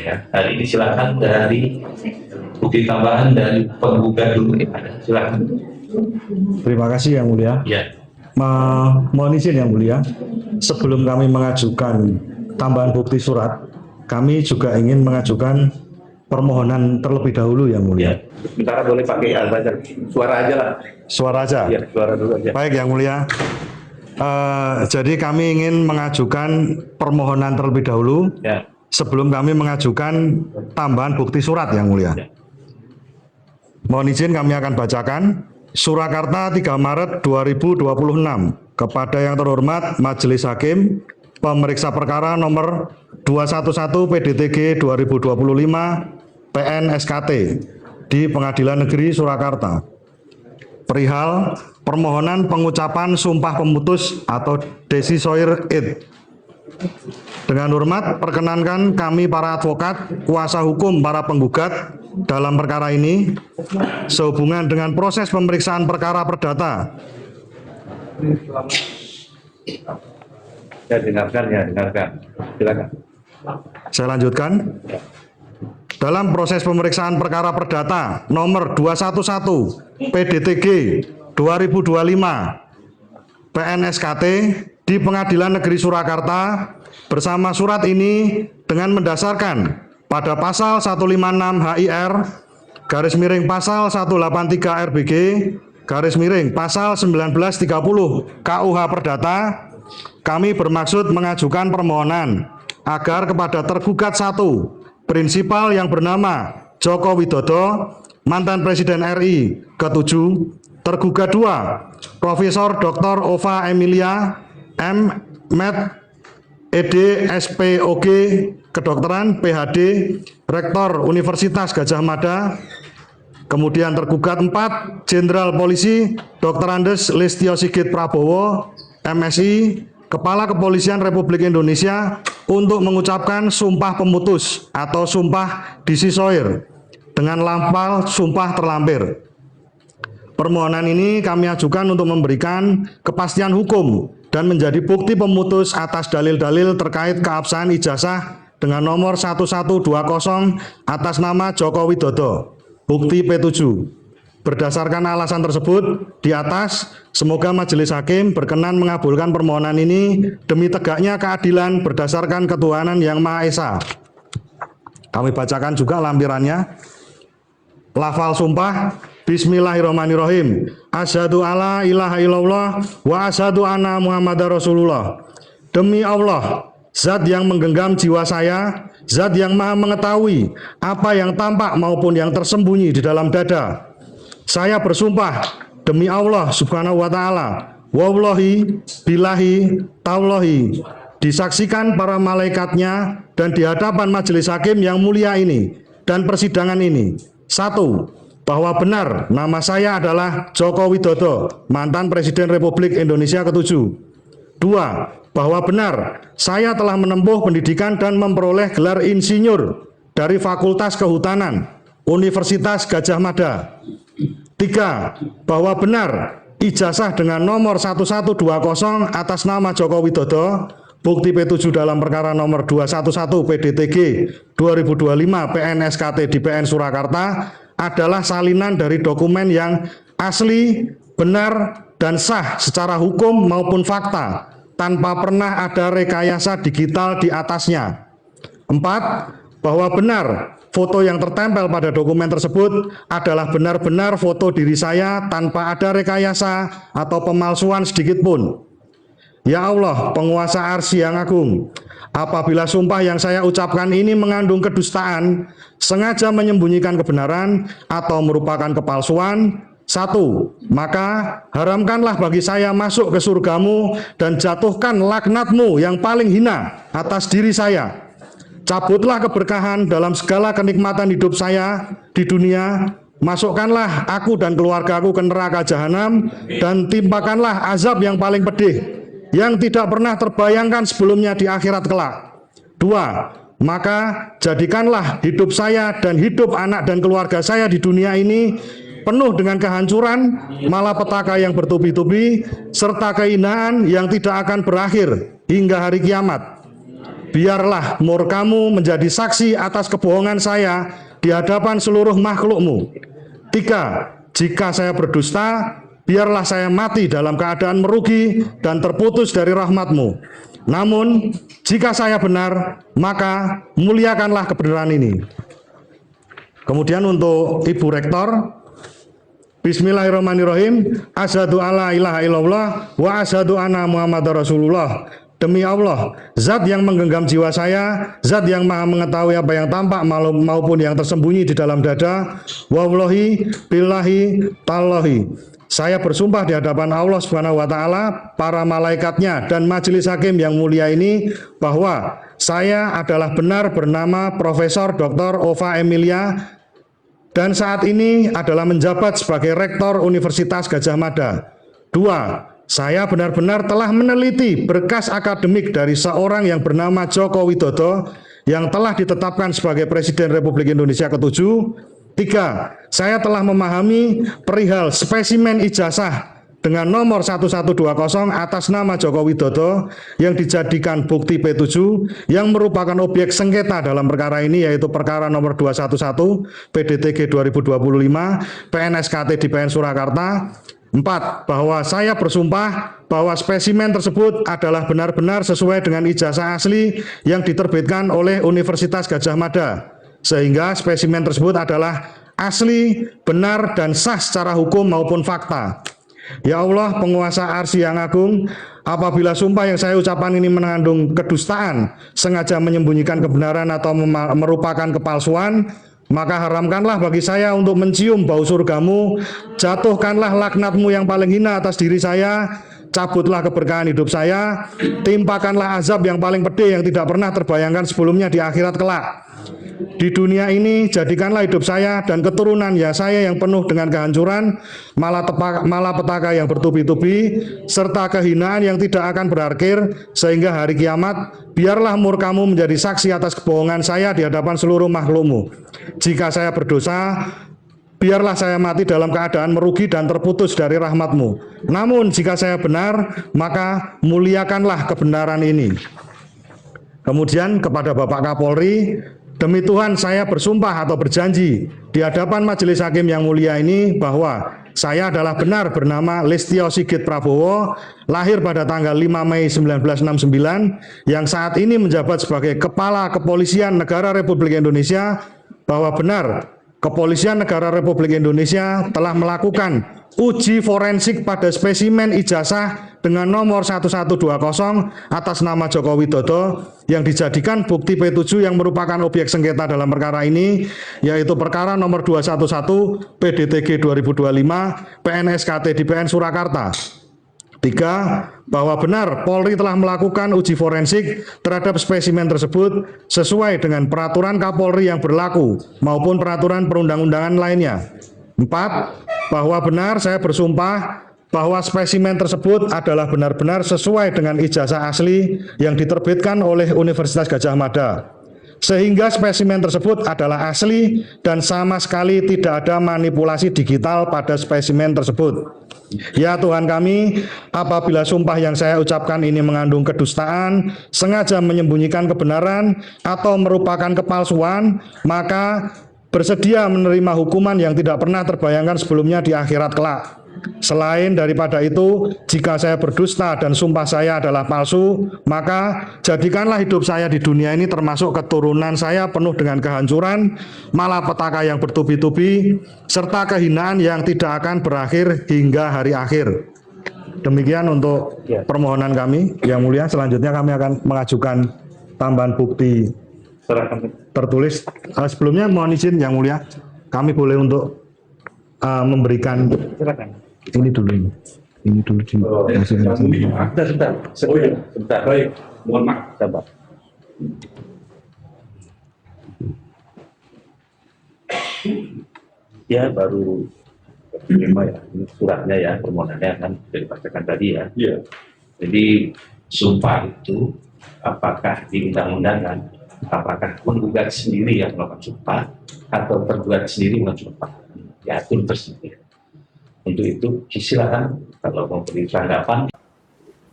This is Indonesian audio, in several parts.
Ya, hari ini silakan dari bukti tambahan dari penggugat dulu. Silakan. Terima kasih Yang Mulia. Ya. Mohon izin Yang Mulia, sebelum kami mengajukan tambahan bukti surat, kami juga ingin mengajukan permohonan terlebih dahulu Yang Mulia. Ya. Sementara boleh pakai suara aja lah. Suara aja? Ya, suara dulu aja. Baik Yang Mulia. Jadi kami ingin mengajukan permohonan terlebih dahulu. Ya. Sebelum kami mengajukan tambahan bukti surat Yang Mulia. Ya. Mohon izin kami akan bacakan. Surakarta 3 Maret 2026 kepada yang terhormat Majelis Hakim, pemeriksa perkara nomor 211 PDTG 2025 PN SKT di Pengadilan Negeri Surakarta. Perihal permohonan pengucapan sumpah pemutus atau decissoire id. Dengan hormat, perkenankan kami para advokat, kuasa hukum para penggugat dalam perkara ini sehubungan dengan proses pemeriksaan perkara perdata. Ya, dengarkan. Silakan. Saya lanjutkan. Dalam proses pemeriksaan perkara perdata nomor 211 PDTG 2025 PNSKT di Pengadilan Negeri Surakarta bersama surat ini dengan mendasarkan pada pasal 156 HIR garis miring pasal 183 RBG garis miring pasal 1930 KUH Perdata, kami bermaksud mengajukan permohonan agar kepada tergugat 1, prinsipal yang bernama Joko Widodo, mantan Presiden RI ke-7, tergugat 2, Profesor Dr. Ova Emilia M.Med. ED SPOG Kedokteran PhD Rektor Universitas Gadjah Mada. Kemudian tergugat 4, Jenderal Polisi Dr. Andes Listio Sigit Prabowo MSI, Kepala Kepolisian Republik Indonesia, untuk mengucapkan sumpah pemutus atau sumpah decissoire dengan lafal sumpah terlampir. Permohonan ini kami ajukan untuk memberikan kepastian hukum dan menjadi bukti pemutus atas dalil-dalil terkait keabsahan ijazah dengan nomor 1120 atas nama Joko Widodo, bukti P7. Berdasarkan alasan tersebut di atas, semoga Majelis Hakim berkenan mengabulkan permohonan ini demi tegaknya keadilan berdasarkan ketuhanan yang Maha Esa. Kami bacakan juga lampirannya. Lafal sumpah. Bismillahirrahmanirrahim. Asyhadu alla ilaha illallah wa asyhadu anna Muhammadar Rasulullah. Demi Allah, zat yang menggenggam jiwa saya, zat yang maha mengetahui apa yang tampak maupun yang tersembunyi di dalam dada. Saya bersumpah demi Allah subhanahu wa ta'ala, wallahi billahi taulahi, disaksikan para malaikatnya dan di hadapan majelis hakim yang mulia ini dan persidangan ini. 1. Bahwa benar nama saya adalah Joko Widodo, mantan Presiden Republik Indonesia ke-7. 2. Bahwa benar saya telah menempuh pendidikan dan memperoleh gelar insinyur dari Fakultas Kehutanan Universitas Gadjah Mada. 3. Bahwa benar ijazah dengan nomor 1120 atas nama Joko Widodo, bukti P7 dalam perkara nomor 211 PDTG 2025 PN SKT di PN Surakarta adalah salinan dari dokumen yang asli, benar, dan sah secara hukum maupun fakta, tanpa pernah ada rekayasa digital di atasnya. 4. Bahwa benar foto yang tertempel pada dokumen tersebut adalah benar-benar foto diri saya tanpa ada rekayasa atau pemalsuan sedikit pun. Ya Allah, penguasa arsy yang agung, apabila sumpah yang saya ucapkan ini mengandung kedustaan, sengaja menyembunyikan kebenaran, atau merupakan kepalsuan, 1. Maka haramkanlah bagi saya masuk ke surgamu dan jatuhkan laknatmu yang paling hina atas diri saya. Cabutlah keberkahan dalam segala kenikmatan hidup saya di dunia, masukkanlah aku dan keluargaku ke neraka jahanam, dan timpakanlah azab yang paling pedih yang tidak pernah terbayangkan sebelumnya di akhirat kelak. 2. Maka jadikanlah hidup saya dan hidup anak dan keluarga saya di dunia ini penuh dengan kehancuran, malapetaka yang bertubi-tubi, serta kehinaan yang tidak akan berakhir hingga hari kiamat. biarlah murkamu menjadi saksi atas kebohongan saya di hadapan seluruh makhlukmu. 3. Jika saya berdusta, biarlah saya mati dalam keadaan merugi dan terputus dari rahmatmu. Namun, jika saya benar, maka muliakanlah kebenaran ini. Kemudian untuk Ibu Rektor, Bismillahirrahmanirrahim. Asyhadu alla ilaha illallah wa asyhadu anna Muhammadar Rasulullah. Demi Allah, zat yang menggenggam jiwa saya, zat yang maha mengetahui apa yang tampak maupun yang tersembunyi di dalam dada, wallahi billahi tallahi. Saya bersumpah di hadapan Allah Subhanahu wa taala, para malaikatnya dan majelis hakim yang mulia ini bahwa saya adalah benar bernama Profesor Dr. Ova Emilia dan saat ini adalah menjabat sebagai Rektor Universitas Gadjah Mada. 2. Saya benar-benar telah meneliti berkas akademik dari seorang yang bernama Joko Widodo yang telah ditetapkan sebagai Presiden Republik Indonesia ke-7. 3. Saya telah memahami perihal spesimen ijazah dengan nomor 1120 atas nama Joko Widodo yang dijadikan bukti P7 yang merupakan objek sengketa dalam perkara ini, yaitu perkara nomor 211 PDTG 2025 PNSKT di PN Surakarta. 4. Bahwa saya bersumpah bahwa spesimen tersebut adalah benar-benar sesuai dengan ijazah asli yang diterbitkan oleh Universitas Gadjah Mada, sehingga spesimen tersebut adalah asli, benar, dan sah secara hukum maupun fakta. Ya Allah, penguasa arsy yang agung, apabila sumpah yang saya ucapkan ini mengandung kedustaan, sengaja menyembunyikan kebenaran atau merupakan kepalsuan, maka haramkanlah bagi saya untuk mencium bau surgamu, jatuhkanlah laknatmu yang paling hina atas diri saya, cabutlah keberkahan hidup saya, timpakanlah azab yang paling pedih yang tidak pernah terbayangkan sebelumnya di akhirat kelak. Di dunia ini jadikanlah hidup saya dan keturunan ya saya yang penuh dengan kehancuran, malapetaka yang bertubi-tubi, serta kehinaan yang tidak akan berakhir, sehingga hari kiamat biarlah murkamu menjadi saksi atas kebohongan saya di hadapan seluruh makhlukmu. Jika saya berdosa, biarlah saya mati dalam keadaan merugi dan terputus dari rahmatmu. Namun jika saya benar, maka muliakanlah kebenaran ini. Kemudian kepada Bapak Kapolri, demi Tuhan saya bersumpah atau berjanji di hadapan majelis hakim yang mulia ini bahwa saya adalah benar bernama Listio Sigit Prabowo, lahir pada tanggal 5 Mei 1969, yang saat ini menjabat sebagai Kepala Kepolisian Negara Republik Indonesia, bahwa benar Kepolisian Negara Republik Indonesia telah melakukan uji forensik pada spesimen ijazah dengan nomor 1120 atas nama Joko Widodo yang dijadikan bukti P7 yang merupakan objek sengketa dalam perkara ini, yaitu perkara nomor 211 PDTG 2025 PNSKT di PN Surakarta. 3. Bahwa benar Polri telah melakukan uji forensik terhadap spesimen tersebut sesuai dengan peraturan Kapolri yang berlaku maupun peraturan perundang-undangan lainnya. 4. Bahwa benar saya bersumpah bahwa spesimen tersebut adalah benar-benar sesuai dengan ijazah asli yang diterbitkan oleh Universitas Gadjah Mada, sehingga spesimen tersebut adalah asli dan sama sekali tidak ada manipulasi digital pada spesimen tersebut. Ya Tuhan kami, apabila sumpah yang saya ucapkan ini mengandung kedustaan, sengaja menyembunyikan kebenaran, atau merupakan kepalsuan, maka bersedia menerima hukuman yang tidak pernah terbayangkan sebelumnya di akhirat kelak. Selain daripada itu, jika saya berdusta dan sumpah saya adalah palsu, maka jadikanlah hidup saya di dunia ini termasuk keturunan saya penuh dengan kehancuran, malapetaka yang bertubi-tubi, serta kehinaan yang tidak akan berakhir hingga hari akhir. Demikian untuk permohonan kami. Yang mulia, selanjutnya kami akan mengajukan tambahan bukti tertulis. Sebelumnya mohon izin yang mulia, kami boleh untuk memberikan ini dulu di Sebentar. Oh iya, sebentar. Baik, mohon maaf, sabar. Ya, baru terima ya, ini suratnya ya, permohonannya kan sudah dibacakan tadi ya. Iya. Jadi sumpah itu apakah di undang-undangan, apakah penggugat sendiri yang melakukan sumpah atau tergugat sendiri melakukan sumpah, diatur tersendiri. Untuk itu silakan kalau mau beri tanggapan.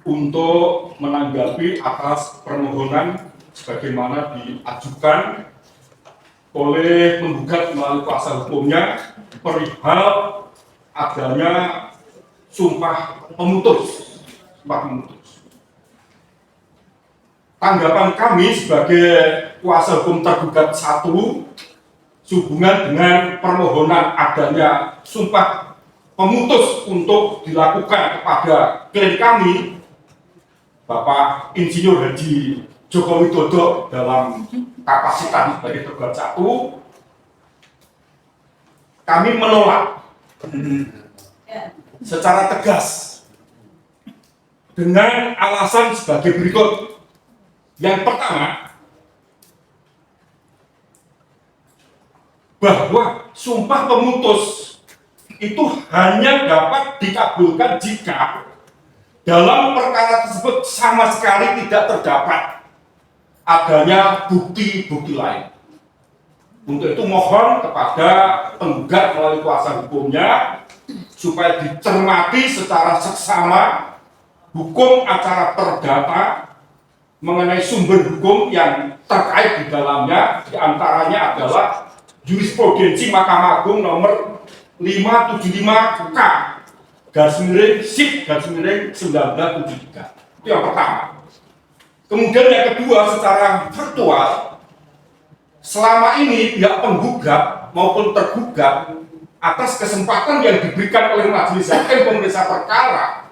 Untuk menanggapi atas permohonan sebagaimana diajukan oleh penggugat melalui kuasa hukumnya perihal adanya sumpah pemutus. Tanggapan kami sebagai kuasa hukum tergugat 1 sehubungan dengan permohonan adanya sumpah pemutus untuk dilakukan kepada klien kami Bapak Insinyur Haji Joko Widodo dalam kapasitas sebagai tergugat 1, kami menolak secara tegas dengan alasan sebagai berikut. Yang pertama, bahwa sumpah pemutus itu hanya dapat dikabulkan jika dalam perkara tersebut sama sekali tidak terdapat adanya bukti-bukti lain. Untuk itu mohon kepada penggugat melalui kuasa hukumnya supaya dicermati secara seksama hukum acara perdata mengenai sumber hukum yang terkait di dalamnya, diantaranya adalah jurisprudensi Mahkamah Agung nomor 575K /SIP/1973. Itu yang pertama. Kemudian yang kedua, secara faktual, selama ini pihak penggugat maupun tergugat atas kesempatan yang diberikan oleh majelis hakim pemeriksa perkara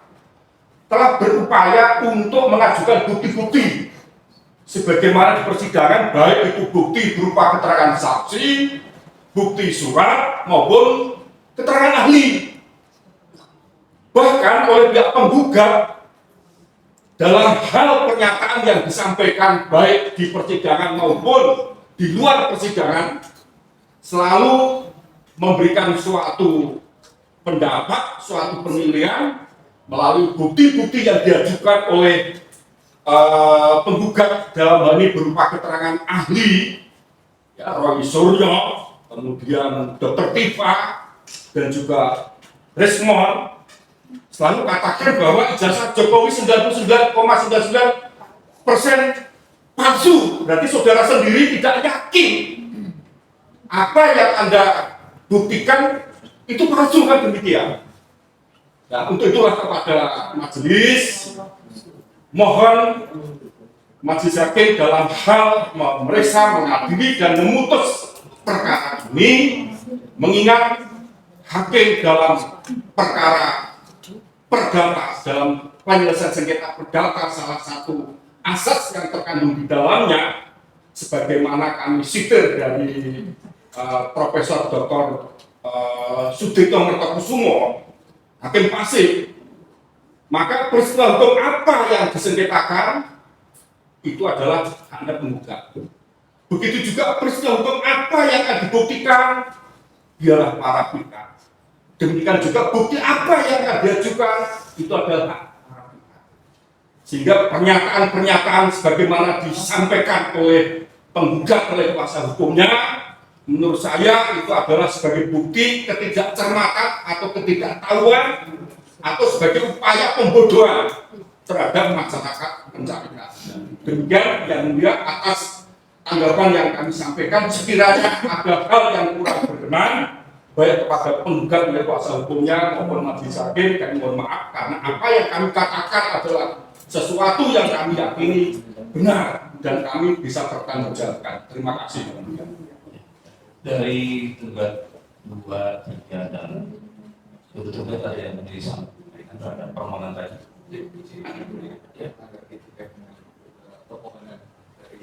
telah berupaya untuk mengajukan bukti-bukti sebagaimana di persidangan, baik itu bukti berupa keterangan saksi, bukti surat maupun keterangan ahli. Bahkan oleh pihak penggugat dalam hal pernyataan yang disampaikan baik di persidangan maupun di luar persidangan selalu memberikan suatu pendapat, suatu penilaian melalui bukti-bukti yang diajukan oleh penggugat dalam hal ini berupa keterangan ahli, ya, Roy Suryo, kemudian Dr. Tifa, dan juga Resmon, selalu katakan bahwa ijazah Jokowi 99,99% palsu. Berarti saudara sendiri tidak yakin apa yang Anda buktikan itu palsu, kan demikian. Nah, untuk itulah kepada majelis, mohon majelis hakim dalam hal memeriksa, mengadili dan memutus perkara ini, mengingat hakim dalam perkara perdata, dalam penyelesaian sengketa perdata, salah satu asas yang terkandung di dalamnya, sebagaimana kami sitir dari Profesor Dr. Sudito Mertokusumo, hakim pasif, maka peristiwa hukum apa yang disengketakan itu adalah Anda penggugat. Begitu juga peristiwa hukum apa yang akan dibuktikan biarlah para pihak. Demikian juga bukti apa yang akan diajukan itu adalah hak para pihak. Sehingga pernyataan-pernyataan sebagaimana disampaikan oleh penggugat oleh kuasa hukumnya, menurut saya itu adalah sebagai bukti ketidakcermatan atau ketidaktahuan atau sebagai upaya pembodohan terhadap masyarakat pencari keadilan. Demikian yang mulia atas tanggapan yang kami sampaikan. Sekiranya ada hal yang kurang berkenan baik kepada penggugat oleh kuasa hukumnya maupun majelis hakim, kami mohon maaf karena apa yang kami katakan adalah sesuatu yang kami yakini benar dan kami bisa bertanggungjawabkan. Terima kasih. Dari tunggat 2, 3 dan betul-betul ada yang disampaikan terhadap permohonan tadi. Ya. Permohonan dari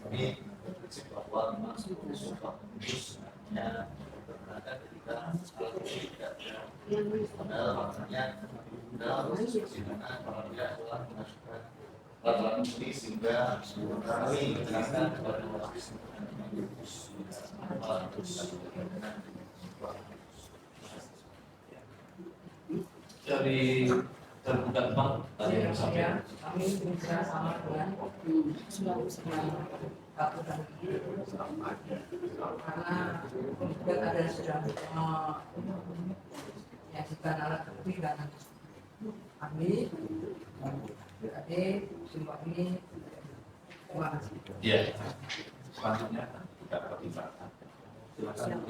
kami berprinsip bahwa masuk sumpah pemutusnya berada ketika tidak ada maknanya dalam persidangan apabila telah mengajukan laporan bukti sehingga kami menyerahkan kepada majelis dari tergugat Bang tadi yang sampaikan. Kami berbicara sama dengan karena penggugat ada sudah menyajikan alat bukti dan kami berarti sumpah ini Wah, Iya. Selanjutnya kita pertimbangkan. Silakan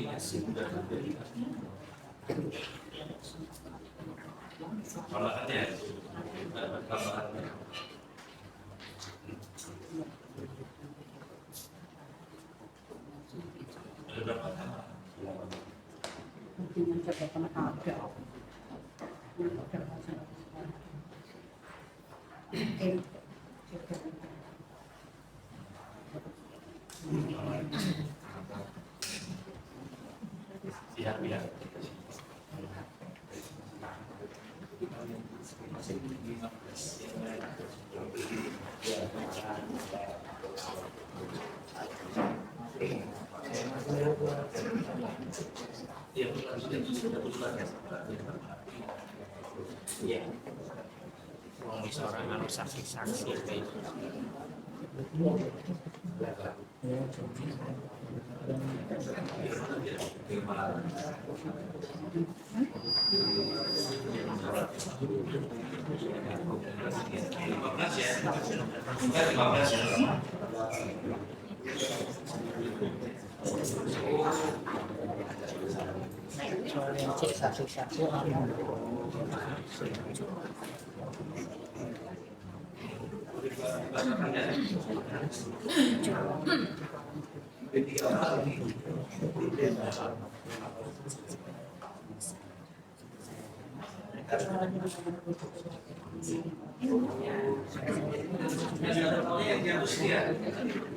olahannya. Siap ya. Iya. Wong wis ora anu saksi-saksi kayak soalnya cek saksi-saksi orang.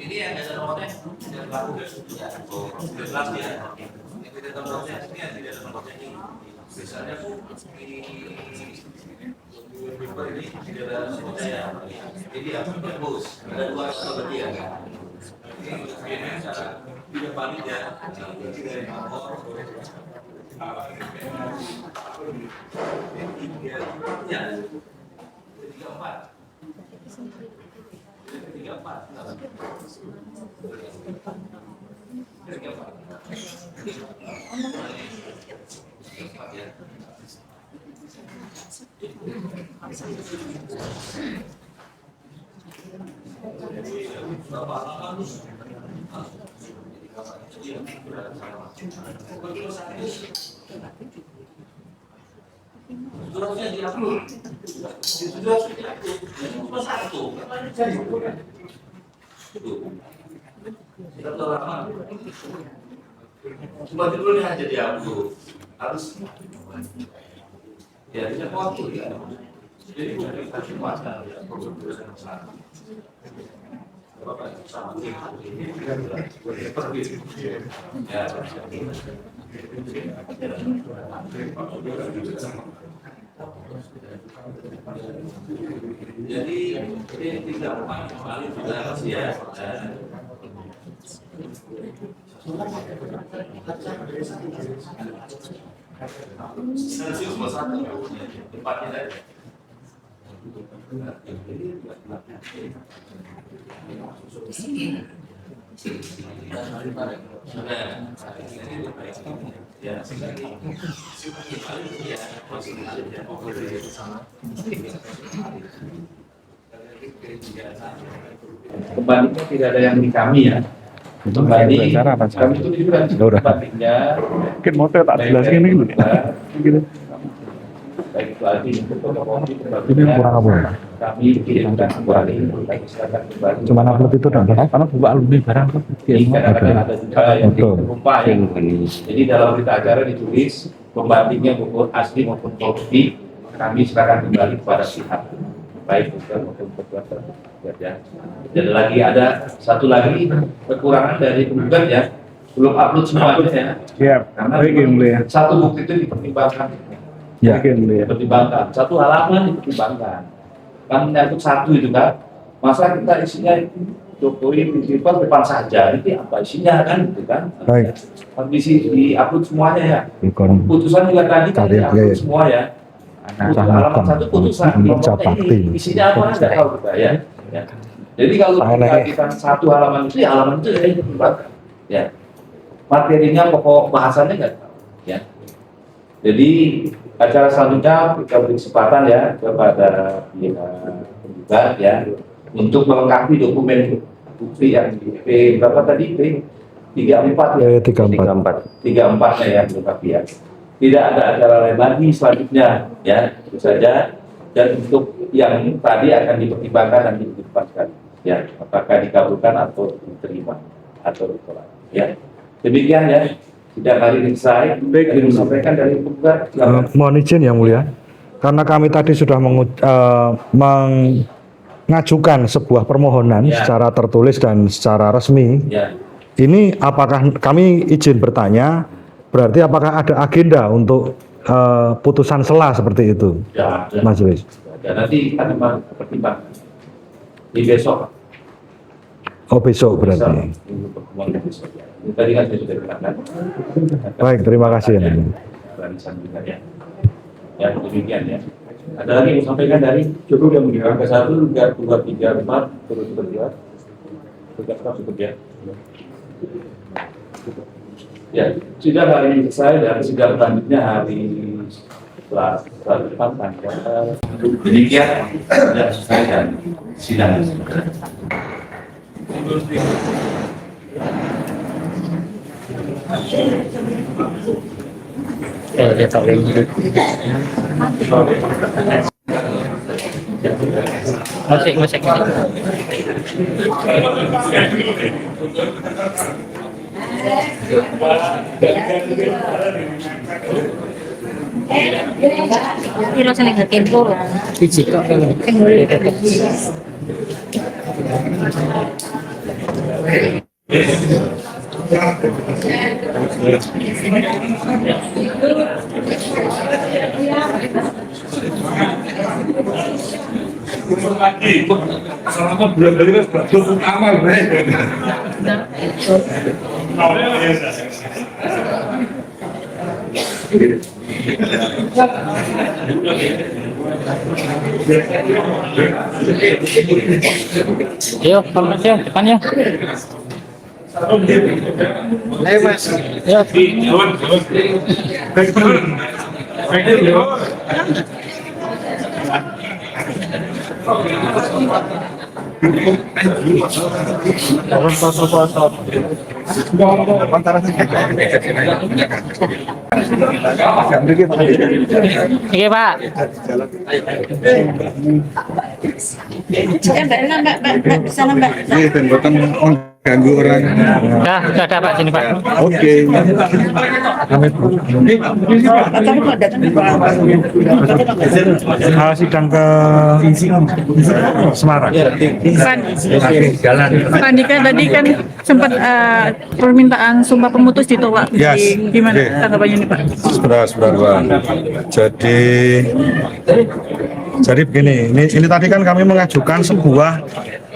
Ini yang ada nomornya, yang laku jelas ya. Ini tidak ada nomornya, ini yang tidak ada nomornya ini. Misalnya ini tidak ada nomornya ya. Jadi apa bagus? Ada dua nomor dia. Ini tidak valid ya. Dari nomor. Ya. 34. 34. Cuma dulu nih aja diupload harus ya tidak waktu ya. Jadi bukan kita masa ya prosedur yang sama. Bapak sama ini ya. Jadi ini tidak kembali juga ya. Celsius plus 1 tempatnya tadi. Kembalinya tidak ada yang di kami ya. Kembali kami itu juga kembalinya. Mungkin mau tak jelasin ini gitu. Baik itu arti untuk fotokopi Ini kurang apa ya? kami kirimkan kembali, kami silakan kembali. Cuma upload itu dong, karena buka alumni barang tuh. Jadi kadang-kadang ada juga yang lupa ya. Jadi dalam berita acara ditulis pembandingnya buku asli maupun kopi, kami silakan kembali kepada pihak baik bukan maupun pembuat tergugat ya. Dan lagi ada satu lagi kekurangan dari penggugat ya, belum upload semuanya ya. Iya. Karena Baik ya, Mulia. satu bukti itu dipertimbangkan. Ya, Mulia. Dipertimbangkan, satu halaman dipertimbangkan. Kan menyangkut satu itu kan, masa kita isinya Jokowi principal depan saja, itu apa isinya kan gitu kan? Baik. Kondisi di upload semuanya ya. Ikon. Putusan juga tadi kan di upload semua ya. Halaman satu putusan, ini isinya apa nggak tahu kita ya. Ya. Jadi kalau kita satu halaman itu, ya halaman itu ya dipertimbangkan. Ya. Materinya pokok bahasannya nggak tahu. Ya. Jadi acara selanjutnya kita beri kesempatan ya kepada pihak penggugat ya untuk melengkapi dokumen bukti yang di P berapa tadi P 34 ya 34 ya melengkapi ya. Tidak ada acara lain lagi selanjutnya ya itu saja, dan untuk yang tadi akan dipertimbangkan nanti di depan sekali ya apakah dikabulkan atau diterima atau ditolak ya. Demikian ya, sidang hari ini selesai. Baik, disampaikan dari penggugat. Mohon izin yang mulia, karena kami tadi sudah mengajukan sebuah permohonan Ya. secara tertulis dan secara resmi. Ya, Ini apakah kami izin bertanya, berarti apakah ada agenda untuk putusan sela seperti itu, ya, ya. majelis? Dan nanti akan pertimbangkan di besok. Oh besok berarti. Besok, pertemuan besok ya. Ini tadi kan saya sudah katakan. Baik, terima kasih ya. Barisan juga ya. Ya demikian ya. Ada lagi yang sampaikan dari cukup yang mulia. Angka 1, 2, 3, 4 terus berjalan. Cukup ya. Ya, sidang hari ini selesai dan sidang selanjutnya hari setelah depan tanggal. Demikian sudah selesai dan sidang. Dia tak boleh. Musik. Pero sa nagkatempo. Biji kok. Selama bulan dari amal, Ayo, Mas ya, depannya. Ayo mas. Ayo. Oke, Pak. Mbak, sana Mbak. Ganggu orang. Udah ada Pak sini Pak. Oke. Sidang ke Semarang. Pak Andika tadi kan sempat permintaan sumpah pemutus ditolak. Yes. Gimana Oke. tanggapannya nih Pak? Sebentar, Bang. Jadi begini, ini tadi kan kami mengajukan sebuah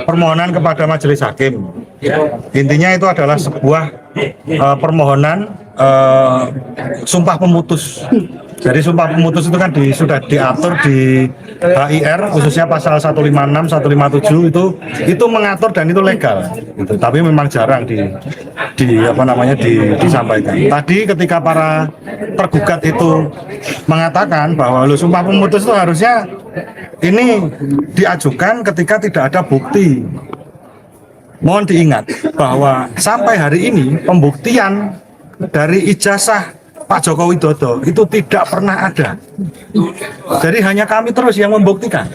permohonan kepada majelis hakim. Intinya itu adalah sebuah permohonan sumpah pemutus. Jadi sumpah pemutus itu kan sudah diatur di HIR khususnya pasal 156, 157 itu mengatur dan itu legal. Gitu. Tapi memang jarang disampaikan. Tadi ketika para tergugat itu mengatakan bahwa sumpah pemutus itu harusnya ini diajukan ketika tidak ada bukti. Mohon diingat bahwa sampai hari ini pembuktian dari ijazah Pak Joko Widodo itu tidak pernah ada. Jadi hanya kami terus yang membuktikan.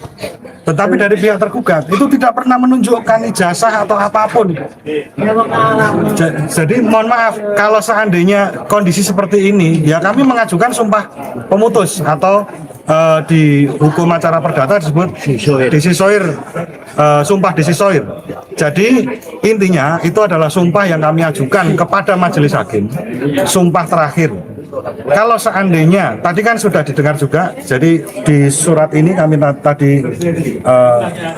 Tetapi dari pihak tergugat itu tidak pernah menunjukkan ijazah atau apapun. Jadi mohon maaf kalau seandainya kondisi seperti ini, ya kami mengajukan sumpah pemutus atau di hukum acara perdata disebut disisoir, sumpah disisoir. Jadi intinya itu adalah sumpah yang kami ajukan kepada majelis hakim, sumpah terakhir. Kalau seandainya tadi kan sudah didengar juga, jadi di surat ini kami tadi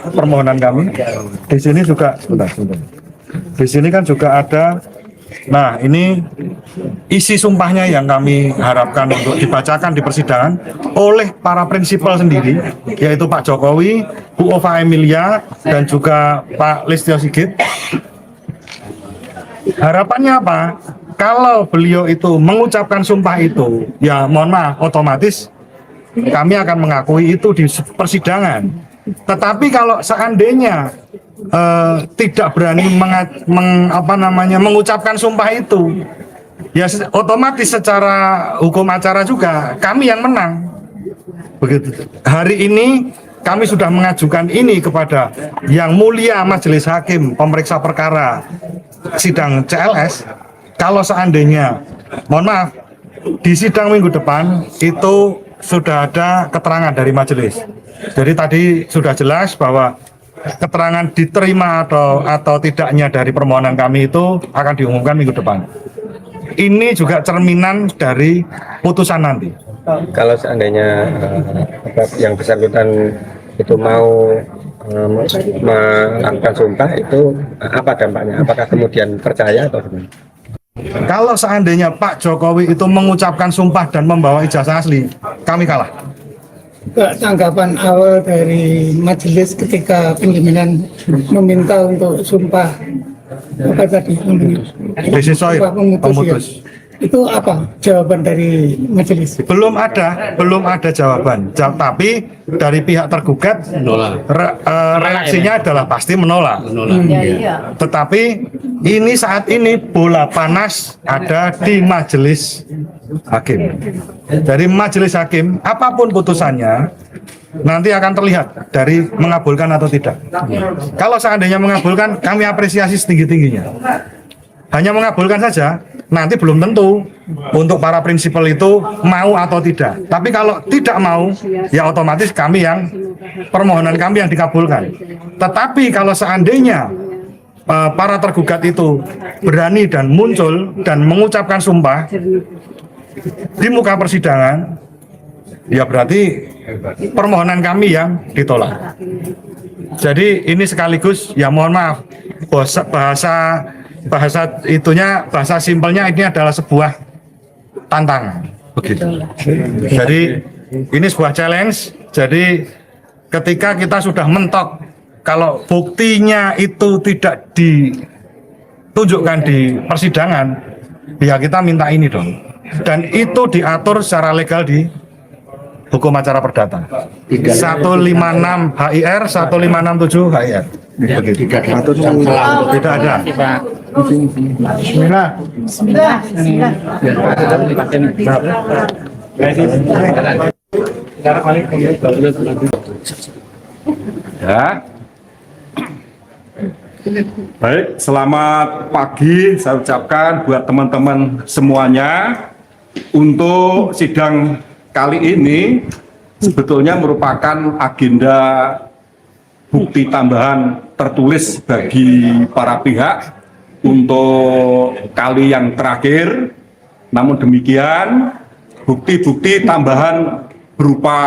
permohonan kami di sini juga di sini kan juga ada. Nah ini isi sumpahnya yang kami harapkan untuk dibacakan di persidangan oleh para prinsipal sendiri, yaitu Pak Jokowi, Bu Ova Emilia, dan juga Pak Listio Sigit. Harapannya apa? Kalau beliau itu mengucapkan sumpah itu, ya mohon maaf, otomatis kami akan mengakui itu di persidangan. Tetapi kalau seandainya tidak berani mengucapkan sumpah itu, ya otomatis secara hukum acara juga kami yang menang. Begitu. Hari ini kami sudah mengajukan ini kepada Yang Mulia Majelis Hakim pemeriksa perkara sidang CLS. Kalau seandainya, mohon maaf, di sidang minggu depan itu sudah ada keterangan dari majelis. Jadi tadi sudah jelas bahwa keterangan diterima atau tidaknya dari permohonan kami itu akan diumumkan minggu depan. Ini juga cerminan dari putusan nanti. Kalau seandainya yang bersangkutan itu mau melakukan sumpah, itu apa dampaknya? Apakah kemudian percaya atau gimana? Kalau seandainya Pak Jokowi itu mengucapkan sumpah dan membawa ijazah asli, kami kalah. Tanggapan awal dari majelis ketika pimpinan meminta untuk sumpah apa tadi? Decisoire, pemutus. Itu apa jawaban dari majelis? Belum ada jawaban. Tapi dari pihak tergugat reaksinya adalah pasti menolak. Tetapi ini saat ini bola panas ada di majelis hakim. Dari majelis hakim, apapun putusannya nanti akan terlihat dari mengabulkan atau tidak. Kalau seandainya mengabulkan, kami apresiasi setinggi-tingginya. Hanya mengabulkan saja, nanti belum tentu untuk para prinsipal itu mau atau tidak. Tapi kalau tidak mau, ya otomatis kami yang permohonan kami yang dikabulkan. Tetapi kalau seandainya para tergugat itu berani dan muncul dan mengucapkan sumpah di muka persidangan, ya berarti permohonan kami yang ditolak. Jadi ini sekaligus, ya mohon maaf, bahasa simpelnya ini adalah sebuah tantangan, begitu. Jadi ini sebuah challenge. Jadi ketika kita sudah mentok, kalau buktinya itu tidak ditunjukkan di persidangan, ya kita minta ini dong. Dan itu diatur secara legal di Hukum Acara Perdata 156 HIR, 1567 HIR. Begitu. Tidak ada. Bismillah. Ya. Baik, selamat pagi saya ucapkan buat teman-teman semuanya. Untuk sidang kali ini sebetulnya merupakan agenda bukti tambahan tertulis bagi para pihak untuk kali yang terakhir. Namun demikian, bukti-bukti tambahan berupa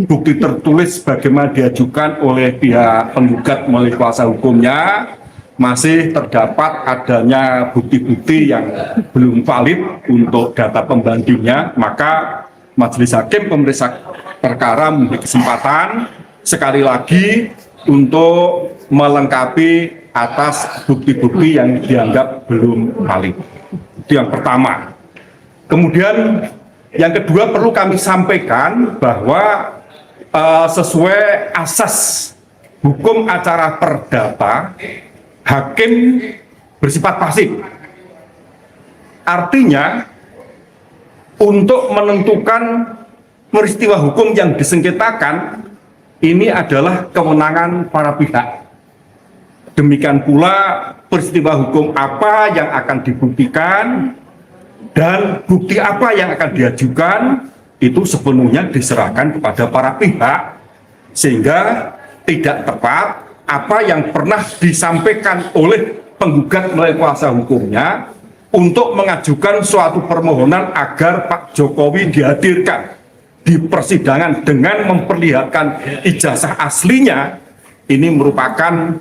bukti tertulis bagaimana diajukan oleh pihak penggugat melalui kuasa hukumnya, masih terdapat adanya bukti-bukti yang belum valid untuk data pembandingnya. Maka Majelis Hakim pemeriksa perkara memiliki kesempatan sekali lagi untuk melengkapi atas bukti-bukti yang dianggap belum valid. Itu yang pertama. Kemudian yang kedua perlu kami sampaikan bahwa sesuai asas hukum acara perdata, hakim bersifat pasif. Artinya untuk menentukan peristiwa hukum yang disengketakan ini adalah kewenangan para pihak. Demikian pula peristiwa hukum apa yang akan dibuktikan dan bukti apa yang akan diajukan itu sepenuhnya diserahkan kepada para pihak, sehingga tidak tepat apa yang pernah disampaikan oleh penggugat melalui kuasa hukumnya untuk mengajukan suatu permohonan agar Pak Jokowi dihadirkan di persidangan dengan memperlihatkan ijazah aslinya. Ini merupakan